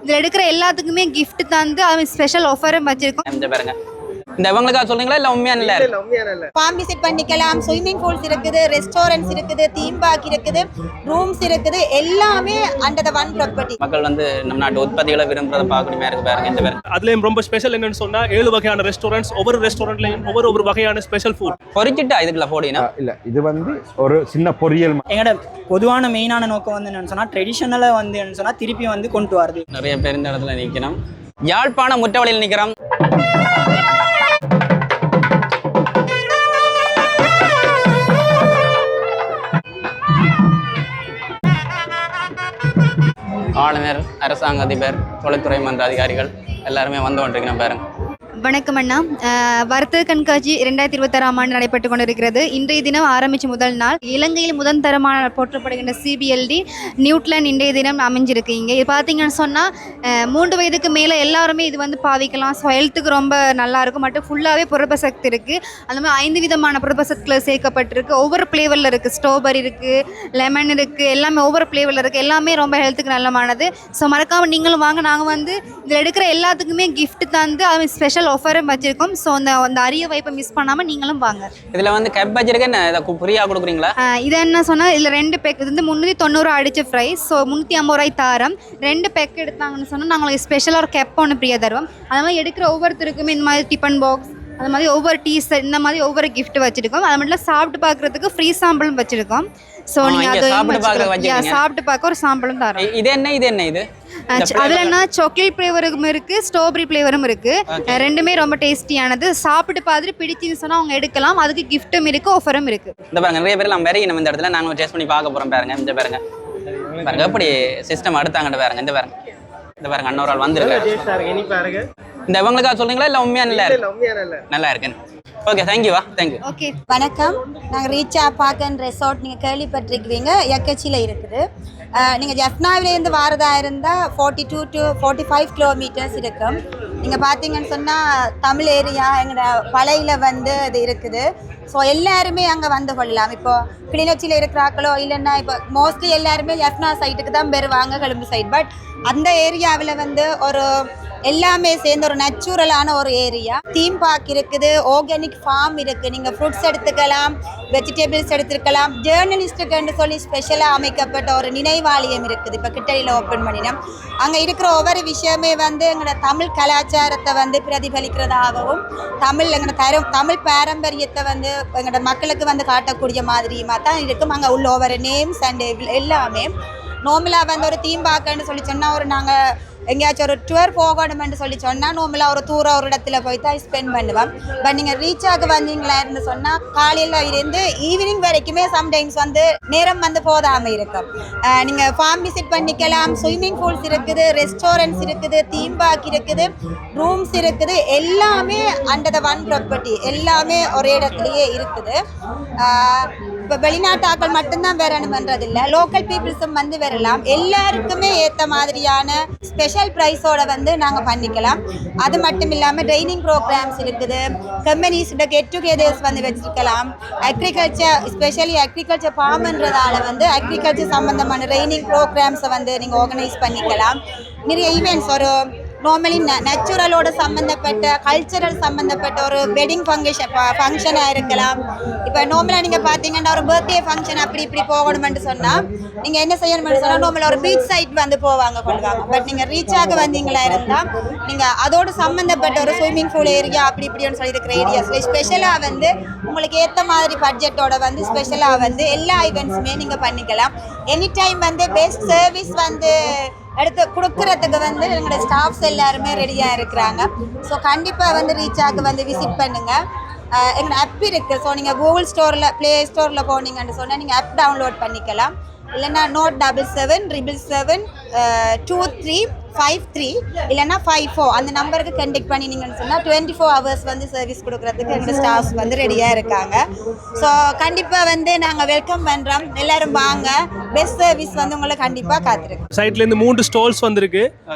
இதில் எடுக்கிற எல்லாத்துக்குமே கிஃப்ட் தந்து அது ஸ்பெஷல் ஆஃபரும் வச்சுருக்கோம். பாருங்க இந்த இவங்களுக்காக சொல்றீங்களா இல்ல உண்மையான இல்ல? ஃபார்ம் விசிட் பண்ணிக்கலாம், ஸ்விம்மிங் பூல்ஸ் இருக்குது, ரெஸ்டாரண்ட்ஸ் இருக்குது, தீம் பார்க் இருக்குது, ரூம்ஸ் இருக்குது, எல்லாமே அண்டர் த ஒன் ப்ராப்பர்ட்டி. மக்கள் வந்து நம்ம நாட்டு உற்பத்திகளை விரும்புறத பார்க்கணுமே இருக்கு பாருங்க. இந்த பாருங்க அதுலயும் ரொம்ப ஸ்பெஷல் என்னன்னு சொன்னா 7 வகையான ரெஸ்டாரண்ட்ஸ், ஒவ்வொரு ரெஸ்டாரண்ட்லயும் ஒவ்வொரு வகையான ஸ்பெஷல் ஃபுட். பொரிச்சிட்டா இதுக்குள்ள போடினா இல்ல இது வந்து ஒரு சின்ன பொரியல். எங்களோட பொதுவான மெயினான நோக்கம் வந்து என்னன்னு சொன்னா ட்ரெடிஷனலா வந்து என்னன்னு சொன்னா திருப்பி வந்து கொண்டு வரது. நிறைய பேர் இந்த இடத்துல நிக்கணும். யாழ்ப்பாணம் முற்றவழியில் நிக்கிறோம். ஆளுநர், அரசாங்க அதிபர், தொழில்துறை மன்ற அதிகாரிகள் எல்லாருமே வந்து கொண்டிருக்கிறோம் பாருங்க. வணக்கம் அண்ணா. வர்த்தக கண்காட்சி 2026 ஆண்டு நடைபெற்று கொண்டிருக்கிறது. இன்றைய தினம் ஆரம்பித்த முதல் நாள் இலங்கையில் முதல் தரமான போற்றப்படுகின்ற CBLD நியூட்லேண்ட் இன்றைய தினம் அமைஞ்சிருக்கு. இங்கே இது பார்த்தீங்கன்னு சொன்னால் 3 வயதுக்கு மேலே எல்லாருமே இது வந்து பாவிக்கலாம். ஸோ ஹெல்த்துக்கு ரொம்ப நல்லாயிருக்கும். மட்டும் ஃபுல்லாகவே புரத சக்தி இருக்குது. அந்த மாதிரி 5 விதமான புரத சத்துக்கள் சேர்க்கப்பட்டிருக்கு. ஒவ்வொரு ஃப்ளேவரில் இருக்குது. ஸ்ட்ராபெரி இருக்குது, லெமன் இருக்குது, எல்லாமே ஒவ்வொரு ஃப்ளேவரில் இருக்குது. எல்லாமே ரொம்ப ஹெல்த்துக்கு நல்லமானது. ஸோ மறக்காமல் நீங்களும் வாங்க. நாங்கள் வந்து இதில் எடுக்கிற எல்லாத்துக்குமே கிஃப்ட் தந்து அது ஸ்பெஷல் ஆஃபரும் வச்சிருக்கோம். ஸோ அந்த அரிய வாய்ப்பை மிஸ் பண்ணாமல் நீங்களும் வாங்க. இதில் வந்து கப் வச்சிருக்கேன், இதை ஃப்ரீயாக கொடுக்குறீங்களா? இது என்ன சொன்னால் இதில் 2 பேக் இது வந்து 390 அடிச்ச ப்ரைஸ். ஸோ 350 ரூபாய் தாரம். 2 பேக் எடுத்தாங்கன்னு சொன்னால் நாங்கள் ஸ்பெஷலாக ஒரு கப் ஒன்று ஃப்ரீயாக தருவோம். அது மாதிரி எடுக்கிற ஒவ்வொருத்தருக்குமே இந்த மாதிரி டிஃபன் பாக்ஸ், அது மாதிரி ஒவ்வொரு டீ செட், இந்த மாதிரி ஒவ்வொரு கிஃப்ட் வச்சிருக்கோம். அது மட்டும் சாப்பிட்டு பார்க்குறதுக்கு ஃப்ரீ சாம்பிளும் வச்சிருக்கோம். ஸோ நீங்கள் அதை சாப்பிட்டு பார்க்க ஒரு சாம்பிளும் தரோம். இது என்ன இது அதில் என்ன சாக்லேட் ஃப்ளேவரும் இருக்குது, ஸ்ட்ராபெரி ஃப்ளேவரும் இருக்குது. ரெண்டுமே ரொம்ப டேஸ்டியானது. சாப்பிட்டு பார்த்துட்டு பிடிச்சின்னு சொன்னால் அவங்க எடுக்கலாம். அதுக்கு கிஃப்ட்டும் இருக்குது, ஆஃபரும் இருக்குது. இந்த பாருங்க நிறைய பேர் நம்ம வரையும் இந்த இடத்துல நாங்கள் டேஸ்ட் பண்ணி பார்க்க போகிறோம் பாருங்க. இந்த பாருங்க பாருங்க எப்படி சிஸ்டம் அடுத்தாங்கட்டு பாருங்க. இந்த பாருங்க அன்னொரு ஆள் வந்துருக்கு. இந்த இவங்களுக்காக சொல்றீங்களா இல்லை உண்மையான இல்லை? நல்லா இருக்குன்னு. Okay, தேங்க்யூவா, thank you. ஓகே, வணக்கம். நாங்கள் ரீச்சா பார்க் அண்ட் ரெசார்ட் நீங்கள் கேள்விப்பட்டிருக்கிறீங்க, எக்கச்சியில் இருக்குது. நீங்கள் ஜஃப்னாவிலேருந்து வாரதா இருந்தால் 42 to 45 கிலோமீட்டர்ஸ் இருக்கும். நீங்கள் பார்த்தீங்கன்னு சொன்னால் தமிழ் ஏரியா எங்களோட பழையில் வந்து இது இருக்குது. ஸோ எல்லாருமே அங்கே வந்து கொள்ளலாம். இப்போது கிளிநொச்சியில் இருக்கிறாக்களோ இல்லைன்னா இப்போ மோஸ்ட்லி எல்லாருமே ஜஃப்னா சைட்டுக்கு தான் வருவாங்க, கொழும்பு சைட். பட் அந்த ஏரியாவில் வந்து ஒரு எல்லாமே சேர்ந்து ஒரு நேச்சுரலான ஒரு ஏரியா. தீம் பார்க் இருக்குது, ஆர்கானிக் ஃபார்ம் இருக்குது. நீங்கள் ஃப்ரூட்ஸ் எடுத்துக்கலாம், வெஜிடபிள்ஸ் எடுத்துக்கலாம். ஜேர்னலிஸ்ட்டுக்குன்னு சொல்லி ஸ்பெஷலாக அமைக்கப்பட்ட ஒரு நினைவாலயம் இருக்குது. இப்போ கிட்டடியில் ஓப்பன் பண்ணினோம். அங்கே இருக்கிற ஒவ்வொரு விஷயமே வந்து எங்களோட தமிழ் கலாச்சாரத்தை வந்து பிரதிபலிக்கிறதாகவும் எங்களோட தமிழ் பாரம்பரியத்தை வந்து எங்களோட மக்களுக்கு வந்து காட்டக்கூடிய மாதிரியுமா தான் இருக்கும். அங்கே உள்ள ஒவ்வொரு நேம்ஸ் அண்ட் எல்லாமே நார்மலாக வந்து ஒரு தீம் பார்க்கன்னு சொல்லி சொன்னால் ஒரு நாங்கள் எங்கேயாச்சும் ஒரு டூர் போகணுமென்று சொல்லி சொன்னால் நார்மலாக ஒரு தூரம் ஒரு இடத்துல போய் தான் ஸ்பெண்ட் பண்ணுவோம். பட் நீங்கள் ரீச்சாக வந்தீங்களா இருந்து சொன்னால் காலையில் இருந்து ஈவினிங் வரைக்குமே சம்டைம்ஸ் வந்து நேரம் வந்து போதாமல் இருக்கும். நீங்கள் ஃபார்ம் விசிட் பண்ணிக்கலாம், ஸ்விம்மிங் பூல்ஸ் இருக்குது, ரெஸ்டாரண்ட்ஸ் இருக்குது, தீம் பார்க் இருக்குது, ரூம்ஸ் இருக்குது, எல்லாமே அண்டர் த ஒன் ப்ராப்பர்ட்டி. எல்லாமே ஒரே இடத்துலையே இருக்குது. இப்போ வெளிநாட்டாக்கள் மட்டும்தான் வரணுமன்றதில்லை, லோக்கல் பீப்புள்ஸும் வந்து வரலாம். எல்லாருக்குமே ஏற்ற மாதிரியான ஸ்பெஷல் ப்ரைஸோட வந்து நாங்கள் பண்ணிக்கலாம். அது மட்டும் இல்லாமல் ட்ரைனிங் ப்ரோக்ராம்ஸ் இருக்குது, கம்பெனிஸோட கெட் டுகெதர்ஸ் வந்து வச்சுருக்கலாம். அக்ரிகல்ச்சர், ஸ்பெஷலி அக்ரிகல்ச்சர் ஃபார்ம்ன்றதால வந்து அக்ரிகல்ச்சர் சம்மந்தமான ட்ரைனிங் ப்ரோக்ராம்ஸை வந்து நீங்கள் ஆர்கனைஸ் பண்ணிக்கலாம். நிறைய ஈவெண்ட்ஸ் ஒரு நார்மலி நேச்சுரலோட சம்மந்தப்பட்ட கல்ச்சரல் சம்மந்தப்பட்ட ஒரு வெட்டிங் ஃபங்க்ஷனாக இருக்கலாம். இப்போ நார்மலாக நீங்கள் பார்த்தீங்கன்னா ஒரு பர்த்டே ஃபங்க்ஷன் அப்படி இப்படி போகணுமென்று சொன்னால் நீங்கள் என்ன செய்யணும்னு சொன்னால் நார்மலாக ஒரு பீச் சைட் வந்து கொள்வாங்க. பட் நீங்கள் ரீச்சாக வந்தீங்களா இருந்தால் நீங்கள் அதோடு சம்மந்தப்பட்ட ஒரு ஸ்விம்மிங் பூல் ஏரியா அப்படி இப்படின்னு சொல்லி இருக்கிற ஏரியாஸில் ஸ்பெஷலாக வந்து உங்களுக்கு ஏற்ற மாதிரி பட்ஜெட்டோட வந்து ஸ்பெஷலாக வந்து எல்லா ஈவெண்ட்ஸுமே நீங்கள் பண்ணிக்கலாம். எனி டைம் வந்து பெஸ்ட் சர்வீஸ் வந்து எடுத்து கொடுக்கறதுக்கு வந்து எங்களோட ஸ்டாஃப்ஸ் எல்லாருமே ரெடியாக இருக்கிறாங்க. ஸோ கண்டிப்பாக வந்து ரீச்சாக வந்து விசிட் பண்ணுங்கள். எங்களோட ஆப் இருக்குது. ஸோ நீங்கள் கூகுள் ஸ்டோரில், ப்ளே ஸ்டோரில் போனீங்கன்னு சொன்னால் நீங்கள் ஆப் டவுன்லோட் பண்ணிக்கலாம். இல்லைன்னா நோட் 77772353 இல்லைன்னா 54 அந்த நம்பருக்கு கண்டெக்ட் பண்ணினீங்கன்னு சொன்னால் 24 hours வந்து சர்வீஸ் கொடுக்குறதுக்கு எங்கள் ஸ்டாஃப்ஸ் வந்து ரெடியாக இருக்காங்க. ஸோ கண்டிப்பாக வந்து நாங்கள் வெல்கம் பண்ணுறோம். எல்லோரும் வாங்க. பெஸ்ட் சர்வீஸ் வந்து உங்களை கண்டிப்பாக காத்திருக்கு. சைட்லேருந்து 3 ஸ்டால்ஸ் வந்திருக்கு.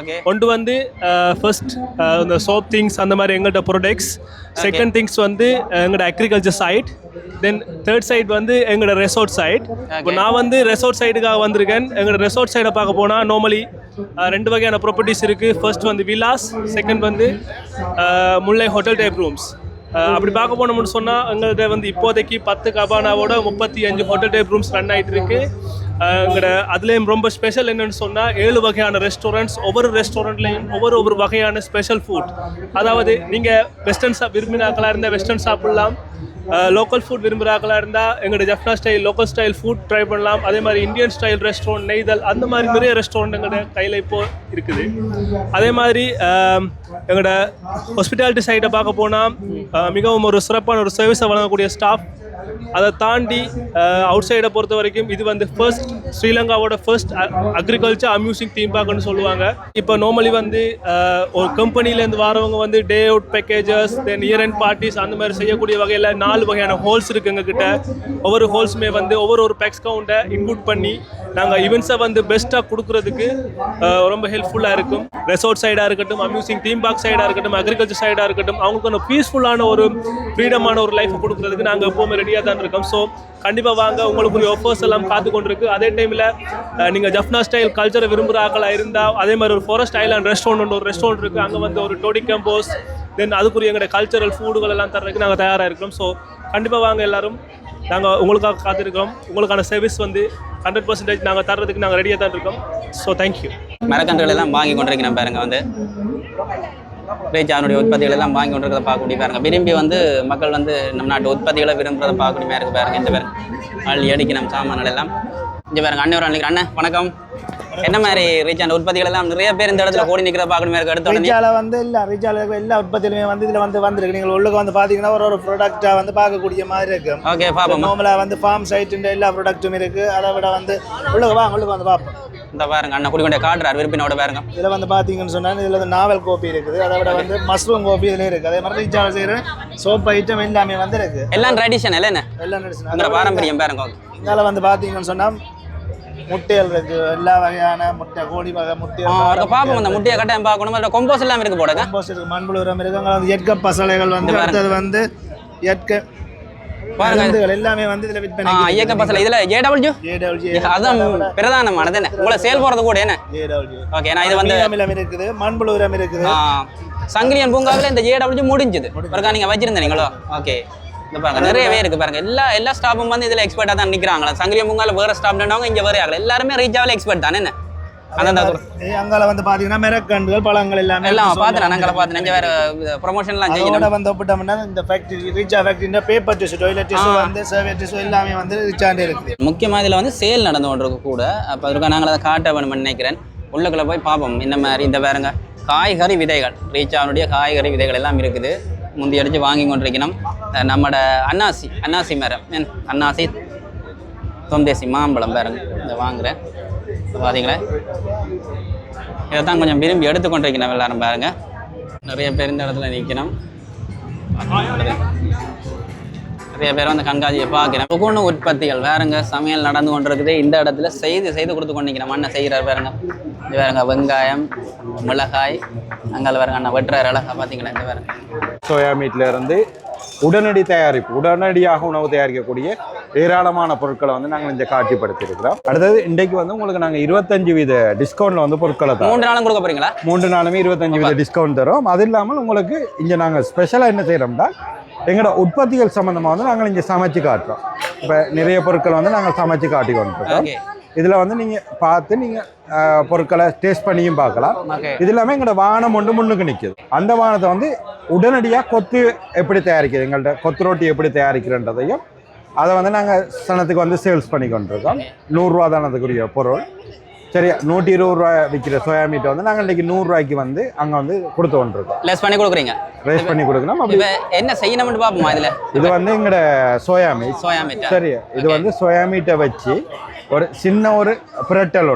ஒன்று வந்து ஃபர்ஸ்ட் இந்த சோப் திங்ஸ் அந்த மாதிரி எங்கள்கிட்ட ப்ராடக்ட்ஸ். செகண்ட் திங்ஸ் வந்து எங்களோட agriculture side. Then third side வந்து எங்களோட ரெசார்ட் சைட். இப்போ நான் வந்து ரெசார்ட் சைடுக்காக வந்திருக்கேன். எங்களோட ரெசார்ட் சைடை பார்க்க போனால் நார்மலி 2 வகையான ப்ராப்பர்ட்டிஸ் இருக்குது. ஃபர்ஸ்ட் வந்து விலாஸ், செகண்ட் வந்து முல்லை ஹோட்டல் டைப் ரூம்ஸ். அப்படி பார்க்க போனோம்னு சொன்னால் எங்கள்கிட்ட வந்து இப்போதைக்கு 10 கபானாவோட 35 ஹோட்டல் டைப் ரூம்ஸ் ரன் ஆகிட்டு இருக்கு. எங்களோட அதுலேயும் ரொம்ப ஸ்பெஷல் என்னென்னு சொன்னால் 7 வகையான ரெஸ்டாரண்ட்ஸ், ஒவ்வொரு ரெஸ்டாரண்ட்லேயும் ஒவ்வொரு வகையான ஸ்பெஷல் ஃபுட். அதாவது நீங்கள் வெஸ்டர்ன் விரும்பினாக்களாக இருந்தால் வெஸ்டர்ன் சாப்பிட்லாம், லோக்கல் ஃபுட் விரும்புகிறாக்களாக இருந்தால் எங்களோட Jaffna style local style food try பண்ணலாம். அதே மாதிரி இந்தியன் ஸ்டைல் ரெஸ்டாரண்ட், நெய்தல், அந்த மாதிரி நிறைய ரெஸ்டாரண்ட் எங்களோட கையில் இப்போது இருக்குது. அதே மாதிரி எங்களோட ஹாஸ்பிட்டாலிட்டி சைடை பார்க்க போனால் மிகவும் ஒரு சிறப்பான ஒரு சர்வீஸை வழங்கக்கூடிய ஸ்டாஃப். அதை தாண்டி அவுட் சைடை பொறுத்த வரைக்கும் இது வந்து ஸ்ரீலங்காவோட ஃபர்ஸ்ட் அக்ரிகல்ச்சர் அம்யூசிங் தீம் பார்க்குன்னு சொல்லுவாங்க. இப்போ நார்மலி வந்து ஒரு கம்பெனிலேருந்து வரவங்க வந்து day out packages, then year and parties அந்த மாதிரி செய்யக்கூடிய வகையில் 4 வகையான ஹோல்ஸ் இருக்குது எங்ககிட்ட. ஒவ்வொரு ஹோல்ஸுமே வந்து ஒவ்வொரு பேக்ஸ் கவுண்டை இன்க்ளூட் பண்ணி நாங்கள் ஈவெண்ட்ஸை வந்து பெஸ்ட்டாக கொடுக்குறதுக்கு ரொம்ப ஹெல்ப்ஃபுல்லாக இருக்கும். ரெசார்ட் சைடாக இருக்கட்டும், அம்யூசிங் தீம் பார்க் சைடாக இருக்கட்டும், அக்ரிகல்ச்சர் சைடாக இருக்கட்டும், அவங்களுக்கு பீஸ்ஃபுல்லான ஒரு ஃப்ரீடமான ஒரு லைஃப்பை கொடுக்குறதுக்கு நாங்கள் எப்போவுமே ரெடியாக தான் இருக்கோம். ஸோ கண்டிப்பாக வாங்க, உங்களுக்குரிய ஆஃபர்ஸ் எல்லாம் காத்து கொண்டிருக்கு. அதே டைமில் நீங்கள் ஜஃப்னா ஸ்டைல் கல்ச்சரை விரும்புகிற ஆக்களாக இருந்தால் அதே மாதிரி ஒரு ஃபாரஸ்ட் ஐலாண்ட் ரெஸ்டாரண்ட் ஒரு ரெஸ்டாரண்ட் இருக்குது. அங்கே வந்து ஒரு டோடி கேம்போஸ், தென் அதுக்குரிய எங்களுடைய கல்ச்சரல் ஃபுட்டுகள் எல்லாம் தர்றதுக்கு நாங்கள் தயாராக இருக்கிறோம். ஸோ கண்டிப்பாக வாங்க எல்லாரும், நாங்கள் உங்களுக்காக காத்திருக்கிறோம். உங்களுக்கான சர்வீஸ் வந்து 100% நாங்கள் தர்றதுக்கு நாங்கள் ரெடியாக தான் இருக்கோம். So thank you. மரக்கன்றுகள் எல்லாம் வாங்கி கொண்டிருக்கிறேன் பாருங்க. வந்து ரீச்சானுடைய உற்பத்திகள் எல்லாம் வாங்கி கொண்டிருக்கிறத பார்க்கக்கூடிய பாருங்க. விரும்பி வந்து மக்கள் வந்து நம்ம நாட்டு உற்பத்திகளை விரும்புறதை பார்க்கக்கூடிய மாதிரி இருக்கு பாருங்க. இந்த பாருங்க அள்ளி அடிக்க நம்ம சாமான்கள் எல்லாம் இங்கே பாருங்க. அண்ணன் ஒரு அண்ணன் வணக்கம். என்ன மாதிரி ரீச்சான உற்பத்திகள் எல்லாம் நிறைய பேர் இந்த இடத்துல கூடி நிற்கிறத பார்க்கணும் மாதிரி அடுத்த ரீச்சால வந்து இல்லை ரீச்சால எல்லா உற்பத்தியுமே வந்து இதில் வந்துருக்கு. நீங்கள் உள்ளுக்கு வந்து பார்த்தீங்கன்னா ஒரு ப்ராடக்டாக வந்து பார்க்கக்கூடிய மாதிரி இருக்கு. ஓகே பார்ப்போம். நார்மலாக வந்து ஃபார்ம் சைட்டுன்ற எல்லா ப்ராடக்ட்டும் இருக்குது. அதை விட வந்து உள்ளுக்கு வந்து பார்ப்போம். இந்த பாருங்க அண்ணன் குடிக்கொண்டே காட்டுறாரு விருப்பினோட பாருங்க. இதில் வந்து பார்த்தீங்கன்னு சொன்னால் இதில் வந்து நாவல் கோப்பி இருக்குது. அதை விட வந்து மஷ்ரூம் கோப்பி இதில் இருக்குது. அதே மாதிரி ரீச்சால செய்கிற சோப் ஐட்டம் எல்லாமே வந்து இருக்குது. எல்லாம் ட்ரெடிஷனல் என்ன எல்லாம் ட்ரெடிஷனல் பாரம்பரியம் பாருங்க. இதால் வந்து பார்த்தீங்கன்னு சொன்னால் முட்டைகள் இருக்கு, எல்லா வகையான முட்டை, கோழி வகை முட்டை பார்ப்போம். அந்த முட்டையை கட்டாயம் பார்க்கணும். கொம்போஸ் எல்லாம் இருக்கு போடுங்க. கொம்போஸ் இருக்கு, மண்புழு உரம் இருக்கு. அங்கே வந்து இயற்கை பசலைகள் வந்து அடுத்தது வந்து இயற்கை பாருங்க எல்லாமே வந்து இதுல விட் பண்ணி இயற்கை பசலை இதுல JW அதான் பிரதானமானது. என்ன உங்களை சேல் போறது கூட என்ன ஓகே. நான் இது வந்து அமிலம் இருக்குது, மண்புழு உரம் இருக்குது. சங்கிலியன் பூங்காவில் இந்த JW முடிஞ்சது பிறகு நீங்க வச்சிருந்தீங்களோ. ஓகே இந்த பாருங்க நிறையவே இருக்கு பாருங்க. எல்லா ஸ்டாஃபும் வந்து இதுல எக்ஸ்பர்ட்டா தான் நிக்கிறாங்களா. சங்கிலியன் பூங்கால வேற ஸ்டாஃப் இங்க வேற ஆகல, எல்லாருமே ரீச்சாவில் எக்ஸ்பர்ட் தானே. என்ன அங்கால வந்து பாத்தீங்கன்னா மிரக்கண்டுகள், பழங்கள் எல்லாமே எல்லாம் பாத்துறேன். நாங்கள பாத்துறேன். வேற ப்ரமோஷன் எல்லாம் செய்யணும். வந்து ஒப்பிட்டோம்னா இந்த ஃபேக்டரி ரீச்சா ஃபேக்டரில பேப்பர் டிஷ்யூ, டாய்லெட் டிஷ்யூ வந்து சர்வியஸ் டிஷ்யூ எல்லாமே வந்து ரீச்சாண்டே இருக்கு. முக்கியமா இதுல வந்து சேல் நடந்து கொண்டிருக்கு கூட. அப்ப அதுக்கு நாங்கள் அதை காட்ட வேணும்னு நினைக்கிறேன். உள்ளுக்குள்ள போய் பார்ப்போம். இந்த மாதிரி இந்த பாருங்க காய்கறி விதைகள், ரீச்சாவுடைய காய்கறி விதைகள் எல்லாம் இருக்குது. முந்தி அடிச்சு வாங்கி கொண்டிருக்கணும். நம்மட அன்னாசி மரம், அன்னாசி தொந்தேசி மாம்பழம் பாருங்க இதை வாங்குறேன். பார்த்தீங்களா இதை தான் கொஞ்சம் விரும்பி எடுத்துக்கொண்டிருக்கணும் எல்லாரும் பாருங்க. நிறைய பேர் இந்த இடத்துல நிற்கணும். நிறைய பேர் வந்து கண்காட்சியை பார்க்கிறேன். ஒவ்வொன்று உற்பத்திகள் வேறுங்க சமையல் நடந்து கொண்டிருக்குது. இந்த இடத்துல செய்து கொடுத்து கொண்டிருக்கணும். அண்ணன் செய்கிறார் பாருங்க. இது வேறுங்க வெங்காயம், மிளகாய், அங்கே வேறுங்க அண்ணன் வெட்டுறாரு அழகா பார்த்தீங்களா. இந்த வேறுங்க சோயா மீட்ல இருந்து உடனடி தயாரிப்பு, உடனடியாக உணவு தயாரிக்கக்கூடிய ஏராளமான பொருட்களை வந்து நாங்கள் இங்கே காட்சிப்படுத்தியிருக்கிறோம். அடுத்தது இன்றைக்கு வந்து உங்களுக்கு நாங்கள் 25% டிஸ்கவுண்ட்ல வந்து பொருட்களை தரோம். 3 நாளும் கொடுக்க போறீங்களா? 3 நாளுமே 25% டிஸ்கவுண்ட் தரோம். அது இல்லாமல் உங்களுக்கு இங்கே நாங்கள் ஸ்பெஷலாக என்ன செய்கிறோம்னா எங்களோட உற்பத்திகள் சம்மந்தமாக வந்து நாங்கள் இங்கே சமைச்சு காட்டுறோம். இப்போ நிறைய பொருட்கள் வந்து நாங்கள் சமைச்சு காட்டி கொண்டிருக்கோம். இதில் வந்து நீங்கள் பார்த்து நீங்கள் பொருட்களை டேஸ்ட் பண்ணியும் பார்க்கலாம். இது இல்லாமல் எங்களோட வானம் ஒன்று முன்னுக்கு நிற்குது. அந்த வானத்தை வந்து உடனடியாக கொத்து எப்படி தயாரிக்குது, எங்கள்கிட்ட கொத்து ரொட்டி எப்படி தயாரிக்கிறன்றதையும் அதை வந்து நாங்கள் சனத்துக்கு வந்து சேல்ஸ் பண்ணி கொண்டிருக்கோம். 100 ரூபா தானதுக்குரிய பொருள். சரியா 120 ரூபா விற்கிற சோயா மீட்டை வந்து நாங்கள் இன்றைக்கி 100 ரூபாய்க்கு வந்து அங்கே வந்து கொடுத்து கொண்டிருக்கோம். லெஸ் பண்ணி கொடுக்குறீங்க, ரேஸ் பண்ணி கொடுக்கணும். அப்படி என்ன செய்யணும்னு பார்ப்போமா? இதில் இது வந்து எங்களோட சோயா மீட். சரியா இது வந்து சோயா மீட்டை வச்சு ஒரு சின்ன ஒரு பிரட்டல்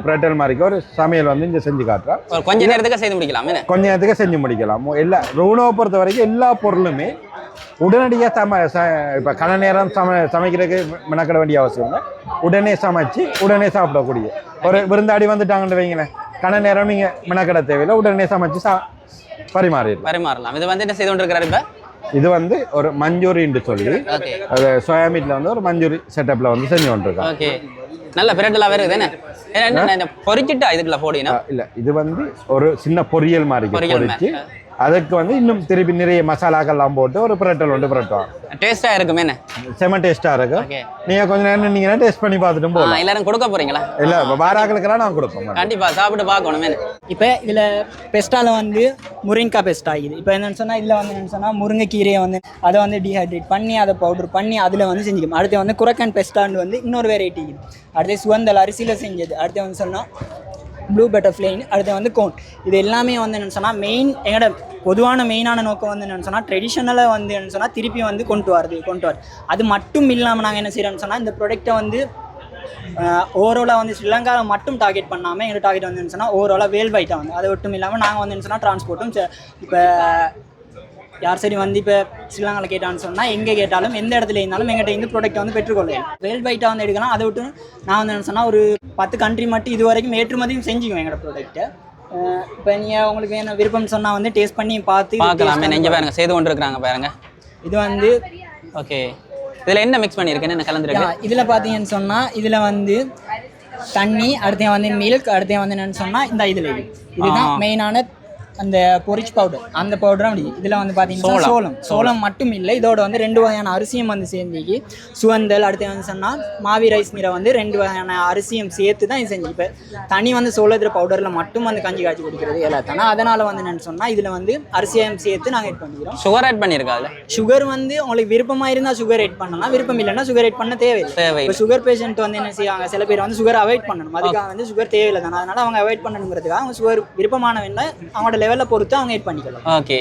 பிரட்டல் மாதிரி ஒரு சமையல் வந்து இங்கே செஞ்சு காட்டுறோம். கொஞ்ச நேரத்துக்கு செய்து முடிக்கலாம். கொஞ்ச நேரத்துக்கு செஞ்சு முடிக்கலாம். எல்லா உணவை பொறுத்த வரைக்கும் எல்லா பொருளுமே உடனடியாக இப்போ கன நேரம் சமைக்கிறதுக்கு மெனக்கிட வேண்டிய அவசியம் இல்லை. உடனே சமைச்சு உடனே சாப்பிடக்கூடிய ஒரு விருந்தாடி வந்துட்டாங்கன்னு வைங்களேன், கன நேரம் நீங்கள் மெனக்கிட தேவையில்லை, உடனே சமைச்சு பரிமாறலாம். இது வந்து என்ன செய்து கொண்டிருக்கிறாரு இப்போ? இது வந்து ஒரு மஞ்சூரின்னு சொல்லி அது சோயா மீட்ல வந்து ஒரு மஞ்சூரி செட்டப்ல வந்து செஞ்சு கொண்டிருக்கோம். ஓகே நல்ல பிரட்டலாவே இருக்குது. என்ன என்ன இந்த பொரிச்சிட்டா இதுக்குள்ள போடினா இல்ல இது வந்து ஒரு சின்ன பொரியல் மாதிரி பொரியல் பொரிச்சு அதுக்கு வந்து இன்னும் திருப்பி நிறைய மசாலாக்கள்லாம் போட்டு ஒரு பிரட்டல் ஒன்று பிரட்டுவாங்க. டேஸ்டா இருக்குமே என்ன செம டேஸ்டா இருக்கும். ஓகே நீங்க கொஞ்ச நேரம் நீங்க டேஸ்ட் பண்ணி பார்த்துட்டு போகலாம். எல்லாரும் கொடுக்க போறீங்களா? இல்ல வாராக்களுக்கெல்லாம் நான் கொடுப்போம். கண்டிப்பா சாப்பிட்டு பார்க்கணுமே. இப்போ இதில் பெஸ்ட்டால வந்து முருங்கக்காய் பெஸ்ட் ஆகிது. இப்போ என்னென்னு சொன்னால் இதில் வந்து என்னென்னு சொன்னால் முருங்கைக்கீரையை வந்து அதை வந்து டீஹைட்ரேட் பண்ணி அதை பவுடர் பண்ணி அதில் வந்து செஞ்சுக்கணும். அடுத்து வந்து குரக்கன் பெஸ்டான்னு வந்து இன்னொரு வெரைட்டி இருக்குது. அடுத்து சுவந்தல் அரிசியில் செஞ்சது. அடுத்து வந்து சொன்னால் ப்ளூ பட்டர்ஃப்ளைன். அடுத்து வந்து கோன். இது எல்லாமே வந்து என்னென்னு சொன்னால் மெயின் எங்களோட பொதுவான மெயினான நோக்கம் வந்து என்னென்னு சொன்னால் ட்ரெடிஷ்னலாக வந்து என்னென்னு சொன்னால் திருப்பி வந்து கொண்டு வருது. அது மட்டும் இல்லாமல் நாங்கள் என்ன செய்கிறோம்னு சொன்னால் இந்த ப்ராடக்ட்டை வந்து ஓவராலாக வந்து ஸ்ரீலங்காவில் மட்டும் டார்கெட் பண்ணாமல் எங்கள் டார்கெட் வந்து என்ன சொன்னால் ஓவராலாக வேர்ல்ட் வைட்டாக வந்து அது மட்டும் இல்லாமல் நாங்கள் வந்து என்ன சொன்னால் டிரான்ஸ்போர்ட்டும் இப்போ யார் சரி வந்து இப்போ ஸ்ரீலங்காவில் கேட்டான்னு சொன்னால் எங்கே கேட்டாலும் எந்த இடத்துல இருந்தாலும் எங்கிட்ட இந்த ப்ராடக்ட்டை வந்து பெற்றுக்கொள்ளலாம். வேர்ல்ட் வைட்டாக வந்து எடுக்கலாம். அதை விட்டு நான் வந்து என்ன சொன்னால் ஒரு 10 கண்ட்ரி மட்டும் இது வரைக்கும் ஏற்றுமதியும் செஞ்சுக்குவேன் எங்களோட ப்ராடக்ட்டை. இப்போ நீங்கள் உங்களுக்கு வேணும் விருப்பம் சொன்னால் வந்து டேஸ்ட் பண்ணி பார்க்கலாமே. நெஞ்ச பாருங்க செய்து கொண்டு இருக்கிறாங்க பாருங்க. இது வந்து ஓகே இதில் என்ன மிக்ஸ் பண்ணியிருக்கேன்னு என்ன கலந்துருக்கு? இதில் பார்த்தீங்கன்னு சொன்னால் இதில் வந்து தண்ணி, அடுத்த வந்து மில்க், அடுத்த வந்து என்னென்னு சொன்னால் இந்த இதில் இதுதான் மெயினான அந்த பொரிச் பவுடர். அந்த பவுடரும் அப்படி இதில் வந்து பார்த்தீங்கன்னா சோளம் மட்டும் இல்லை, இதோட வந்து 2 வகையான அரிசியும் வந்து சேர்ந்துக்கு சுவந்தல். அடுத்து வந்து சொன்னால் மாவி ரைஸ் நீரை வந்து 2 வகையான அரிசியும் சேர்த்து தான் இது செஞ்சு. இப்போ தனி வந்து சோளத்தில் பவுடரில் மட்டும் வந்து கஞ்சி காய்ச்சி குடிக்கிறது எல்லாத்தானா. அதனால் வந்து என்னென்னு சொன்னால் இதில் வந்து அரிசியும் சேர்த்து நாங்கள் எட் பண்ணிக்கிறோம். சுகர் ஆட் பண்ணியிருக்காங்க. சுகர் வந்து உங்களுக்கு விருப்பமாக இருந்தால் சுகர் எட் பண்ணலாம், விருப்பம் இல்லைன்னா சுகர் எட் பண்ண தேவையில்லை. இப்போ சுகர் பேஷண்ட் வந்து என்ன செய்வாங்க, சில பேர் வந்து சுகர் அவாய்ட் பண்ணணும். அதுக்காக வந்து சுகர் தேவையில்லை தானே, அதனால் அவங்க அவாய்ட் பண்ணணுங்கிறதுக்காக அவங்க சுகர் விருப்பமானவங்க அவங்களோட லெவலில் பொறுத்து அவங்க எட் பண்ணிக்கலாம். ஓகே